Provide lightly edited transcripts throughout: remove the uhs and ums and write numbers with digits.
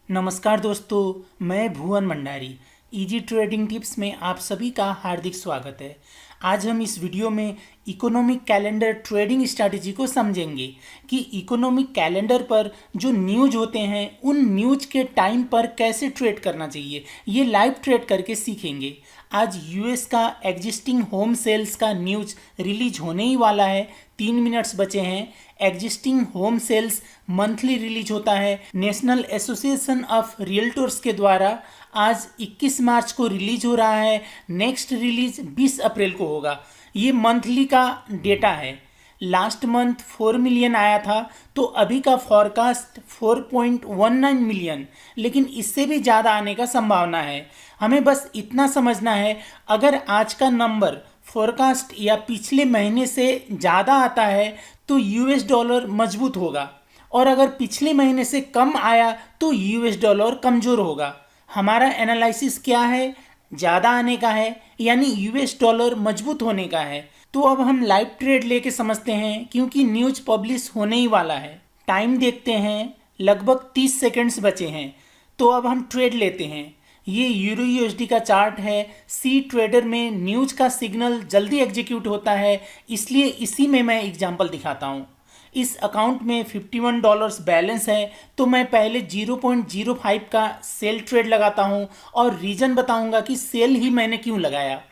नमस्कार दोस्तों, मैं भुवन भंडारी। इजी ट्रेडिंग टिप्स में आप सभी का हार्दिक स्वागत है। आज हम इस वीडियो में इकोनॉमिक कैलेंडर ट्रेडिंग स्ट्रैटेजी को समझेंगे कि इकोनॉमिक कैलेंडर पर जो न्यूज़ होते हैं उन न्यूज़ के टाइम पर कैसे ट्रेड करना चाहिए, ये लाइव ट्रेड करके सीखेंगे। आज यूएस का एग्जिस्टिंग होम सेल्स का न्यूज़ रिलीज होने ही वाला है। 3 मिनट्स बचे हैं। Existing home sales monthly release होता है नेशनल एसोसिएशन ऑफ रियल्टर्स के द्वारा। आज 21 मार्च को रिलीज हो रहा है। नेक्स्ट रिलीज 20 अप्रैल को होगा। ये मंथली का डेटा है। लास्ट मंथ 4 मिलियन आया था, तो अभी का फॉरकास्ट 4.19 मिलियन, लेकिन इससे भी ज़्यादा आने का संभावना है। हमें बस इतना समझना है, अगर आज का नंबर फोरकास्ट या पिछले महीने से ज़्यादा आता है तो यूएस डॉलर मजबूत होगा, और अगर पिछले महीने से कम आया तो यूएस डॉलर कमज़ोर होगा। हमारा एनालिसिस क्या है? ज़्यादा आने का है, यानी यूएस डॉलर मजबूत होने का है। तो अब हम लाइव ट्रेड लेके समझते हैं, क्योंकि न्यूज़ पब्लिश होने ही वाला है। टाइम देखते हैं, लगभग 30 सेकंड्स बचे हैं। तो अब हम ट्रेड लेते हैं। ये यूरो यूएसडी का चार्ट है। सी ट्रेडर में न्यूज़ का सिग्नल जल्दी एग्जीक्यूट होता है, इसलिए इसी में मैं एग्जांपल दिखाता हूँ। इस अकाउंट में $51 बैलेंस है, तो मैं पहले 0.05 का सेल ट्रेड लगाता हूँ और रीज़न बताऊँगा कि सेल ही मैंने क्यों लगाया।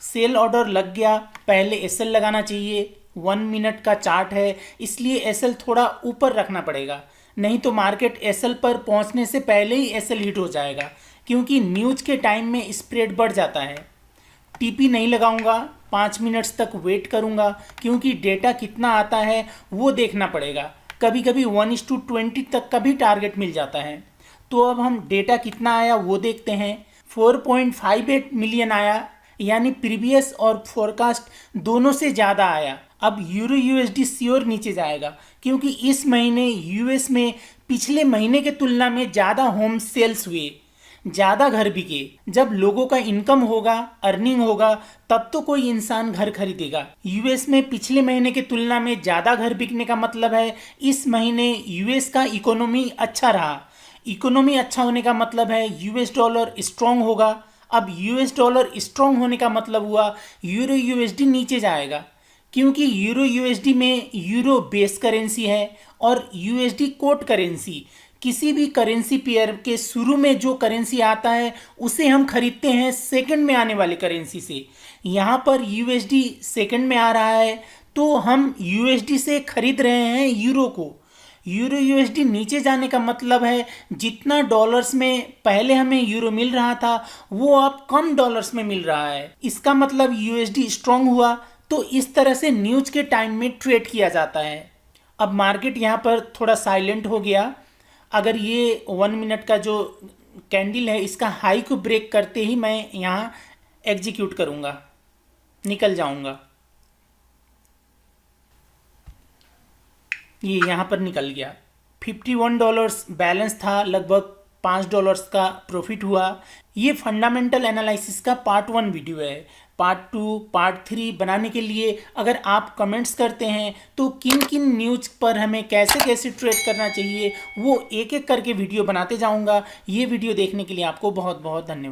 सेल ऑर्डर लग गया। पहले एसएल लगाना चाहिए। 1 मिनट का चार्ट है, इसलिए एसएल थोड़ा ऊपर रखना पड़ेगा, नहीं तो मार्केट एसएल पर पहुंचने से पहले ही एसएल हिट हो जाएगा, क्योंकि न्यूज़ के टाइम में स्प्रेड बढ़ जाता है। टीपी नहीं लगाऊंगा, 5 मिनट्स तक वेट करूंगा, क्योंकि डेटा कितना आता है वो देखना पड़ेगा। कभी कभी 1:20 तक का भी टारगेट मिल जाता है। तो अब हम डेटा कितना आया वो देखते हैं। 4.58 मिलियन आया, यानी प्रीवियस और फोरकास्ट दोनों से ज़्यादा आया। अब यूरो यूएसडी श्योर नीचे जाएगा, क्योंकि इस महीने यूएस में पिछले महीने के तुलना में ज़्यादा होम सेल्स हुए, ज़्यादा घर बिके। जब लोगों का इनकम होगा, अर्निंग होगा, तब तो कोई इंसान घर खरीदेगा। यूएस में पिछले महीने की तुलना में ज़्यादा घर बिकने का मतलब है इस महीने यूएस का इकोनॉमी अच्छा रहा। इकोनॉमी अच्छा होने का मतलब है यूएस डॉलर स्ट्रॉन्ग होगा। अब यूएस डॉलर स्ट्रॉन्ग होने का मतलब हुआ यूरो यूएसडी नीचे जाएगा, क्योंकि यूरो यूएसडी में यूरो बेस करेंसी है और यूएसडी कोट करेंसी। किसी भी करेंसी पेयर के शुरू में जो करेंसी आता है उसे हम खरीदते हैं सेकंड में आने वाले करेंसी से। यहाँ पर यूएसडी सेकंड में आ रहा है, तो हम यूएसडी से खरीद रहे हैं यूरो को। यूरो यूएसडी नीचे जाने का मतलब है जितना डॉलर्स में पहले हमें यूरो मिल रहा था वो अब कम डॉलर्स में मिल रहा है। इसका मतलब यूएसडी स्ट्रांग हुआ। तो इस तरह से न्यूज़ के टाइम में ट्रेड किया जाता है। अब मार्केट यहाँ पर थोड़ा साइलेंट हो गया। अगर ये 1 मिनट का जो कैंडल है इसका हाई को ब्रेक करते ही मैं यहाँ एग्जीक्यूट करूँगा, निकल जाऊँगा। ये यहाँ पर निकल गया। $51 बैलेंस था, लगभग $5 का प्रॉफिट हुआ। ये फंडामेंटल एनालिसिस का पार्ट 1 वीडियो है। पार्ट 2, पार्ट 3 बनाने के लिए अगर आप कमेंट्स करते हैं तो किन किन न्यूज़ पर हमें कैसे कैसे ट्रेड करना चाहिए वो एक एक करके वीडियो बनाते जाऊँगा। ये वीडियो देखने के लिए आपको बहुत बहुत धन्यवाद।